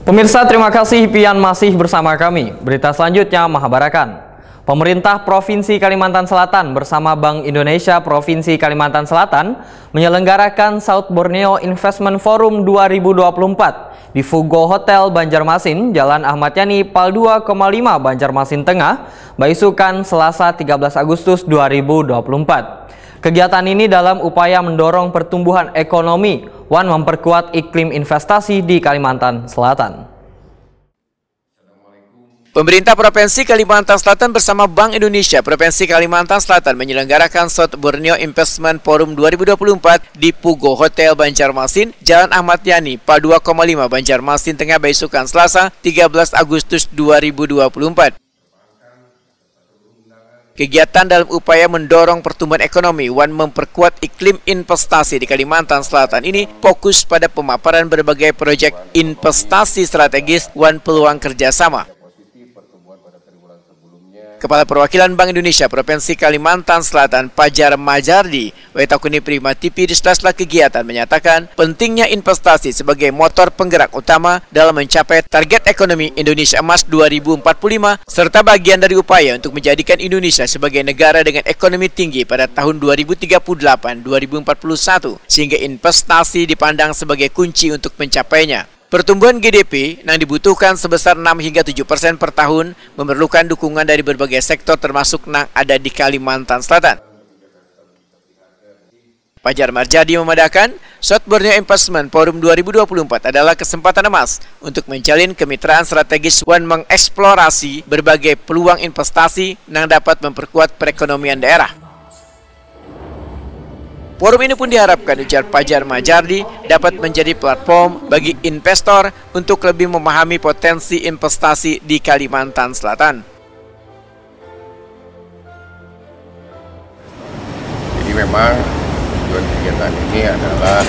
Pemirsa, terima kasih pian masih bersama kami. Berita selanjutnya Mahabarakan. Pemerintah Provinsi Kalimantan Selatan bersama Bank Indonesia Provinsi Kalimantan Selatan menyelenggarakan South Borneo Investment Forum 2024 di Fugo Hotel Banjarmasin, Jalan Ahmad Yani, Pal 2,5 Banjarmasin Tengah, Baisukan, Selasa 13 Agustus 2024. Kegiatan ini dalam upaya mendorong pertumbuhan ekonomi, memperkuat iklim investasi di Kalimantan Selatan. Pemerintah Provinsi Kalimantan Selatan bersama Bank Indonesia Provinsi Kalimantan Selatan menyelenggarakan South Borneo Investment Forum 2024 di Fugo Hotel Banjarmasin, Jalan Ahmad Yani, Pal 2,5 Banjarmasin Tengah, Baisukan, Selasa 13 Agustus 2024. Kegiatan dalam upaya mendorong pertumbuhan ekonomi memperkuat iklim investasi di Kalimantan Selatan ini fokus pada pemaparan berbagai proyek investasi strategis peluang kerjasama. Kepala Perwakilan Bank Indonesia Provinsi Kalimantan Selatan Pajar Majardi, Wetakuni Prima TV di sela-sela kegiatan menyatakan pentingnya investasi sebagai motor penggerak utama dalam mencapai target ekonomi Indonesia Emas 2045 serta bagian dari upaya untuk menjadikan Indonesia sebagai negara dengan ekonomi tinggi pada tahun 2038-2041 sehingga investasi dipandang sebagai kunci untuk mencapainya. Pertumbuhan GDP yang dibutuhkan sebesar 6 hingga 7% per tahun memerlukan dukungan dari berbagai sektor termasuk yang ada di Kalimantan Selatan. Pajar Marjadi memandangkan South Borneo Investment Forum 2024 adalah kesempatan emas untuk menjalin kemitraan strategis mengeksplorasi berbagai peluang investasi yang dapat memperkuat perekonomian daerah. Forum ini pun diharapkan, ujar Pajar Majardi, dapat menjadi platform bagi investor untuk lebih memahami potensi investasi di Kalimantan Selatan. Jadi memang tujuan kegiatan ini adalah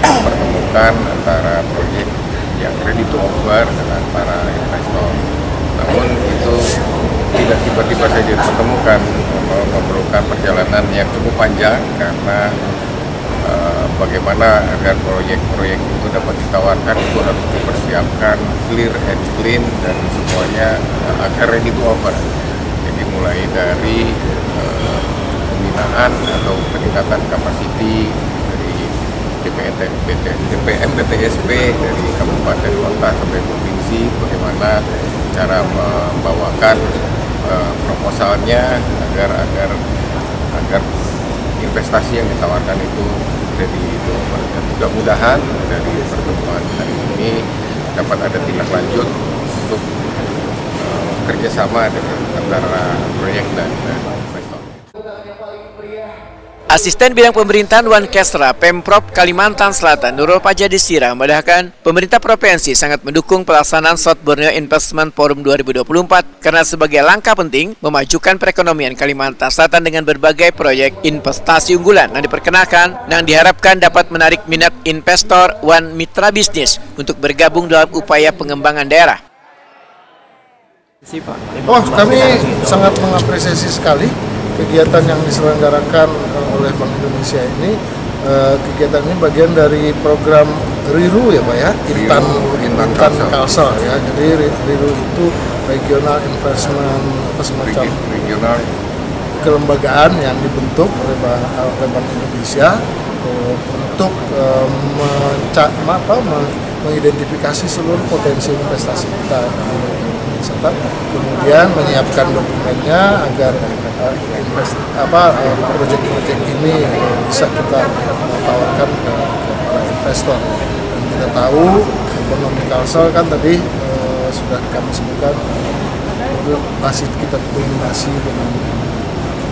mempertemukan antara proyek yang ready to offer dengan para investor. Namun itu tidak tiba-tiba saja dipertemukan, memerlukan perjalanan yang cukup panjang karena bagaimana agar proyek-proyek itu dapat ditawarkan itu harus dipersiapkan clear and clean dan semuanya agar ready to offer. Jadi mulai dari pembinaan atau peningkatan kapasiti dari DPM BTSP dari kabupaten kota sampai provinsi, bagaimana cara membawakan proposalnya agar investasi yang ditawarkan itu ready to offer. Dan mudah-mudahan dari pertemuan hari ini dapat ada tindak lanjut untuk kerjasama antara proyek dan investor. Asisten Bidang Pemerintahan Wankesra Pemprov Kalimantan Selatan Nurul Pajadisira memandangkan pemerintah provinsi sangat mendukung pelaksanaan South Borneo Investment Forum 2024 karena sebagai langkah penting memajukan perekonomian Kalimantan Selatan dengan berbagai proyek investasi unggulan yang diperkenalkan dan diharapkan dapat menarik minat investor mitra bisnis untuk bergabung dalam upaya pengembangan daerah. Kami sangat mengapresiasi sekali kegiatan yang diselenggarakan oleh Bank Indonesia ini. Kegiatan ini bagian dari program RIRU ya Pak ya, Intan Kalsel ya. Jadi RIRU itu Regional Investment semacam regional kelembagaan yang dibentuk oleh Bank Indonesia untuk mengidentifikasi seluruh potensi investasi kita, kemudian menyiapkan dokumennya agar proyek-proyek ini bisa kita tawarkan ke para investor. Dan kita tahu ekonomi Kalsel kan tadi sudah kami sebutkan itu masih kita dominasi dengan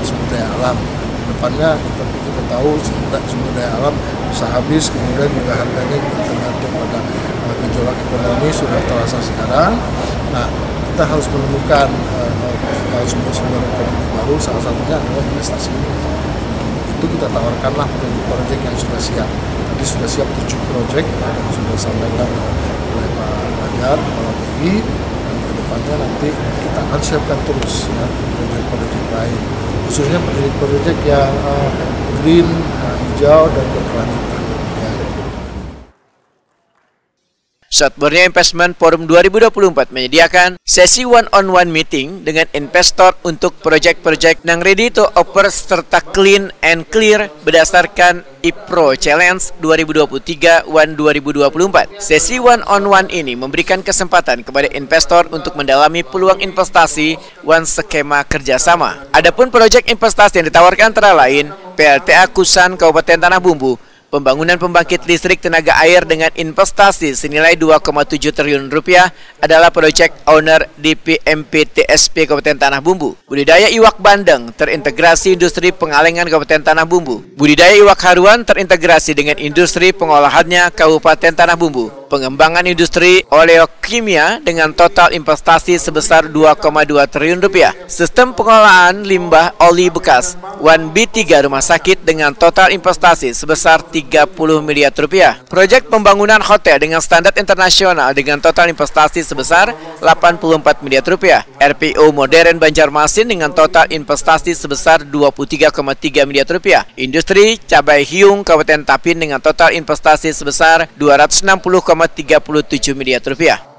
sumber daya alam. Depannya kita tahu sumber daya alam bisa habis, kemudian juga harganya tergantung pada gejolak ekonomi sudah terasa sekarang. Nah, kita harus menemukan sumber-sumber ekonomi baru, salah satunya adalah investasi. Itu kita tawarkanlah proyek-proyek yang sudah siap. Tadi sudah siap 7 proyek yang sudah disampaikan oleh Pak Pajar, Kepala BI, dan ke depannya nanti kita akan siapkan terus ya proyek-proyek lain, khususnya proyek-proyek yang green, hijau, dan berkelanjutan. South Borneo Investment Forum 2024 menyediakan sesi one-on-one meeting dengan investor untuk proyek-proyek yang ready to offer serta clean and clear berdasarkan IPRO Challenge 2023 2024. Sesi one-on-one ini memberikan kesempatan kepada investor untuk mendalami peluang investasi skema kerjasama. Adapun proyek investasi yang ditawarkan antara lain PLTA Kusan Kabupaten Tanah Bumbu, pembangunan pembangkit listrik tenaga air dengan investasi senilai 2,7 triliun rupiah adalah proyek owner DPMPTSP Kabupaten Tanah Bumbu. Budidaya iwak bandeng terintegrasi industri pengalengan Kabupaten Tanah Bumbu. Budidaya iwak haruan terintegrasi dengan industri pengolahannya Kabupaten Tanah Bumbu. Pengembangan industri oleokimia dengan total investasi sebesar 2,2 triliun rupiah. Sistem pengolahan limbah oli bekas 1B3 rumah sakit dengan total investasi sebesar 30 miliar rupiah. Proyek pembangunan hotel dengan standar internasional dengan total investasi sebesar 84 miliar rupiah. RPO modern Banjarmasin dengan total investasi sebesar 23,3 miliar rupiah. Industri cabai hiung Kabupaten Tapin dengan total investasi sebesar 260,37 miliar rupiah.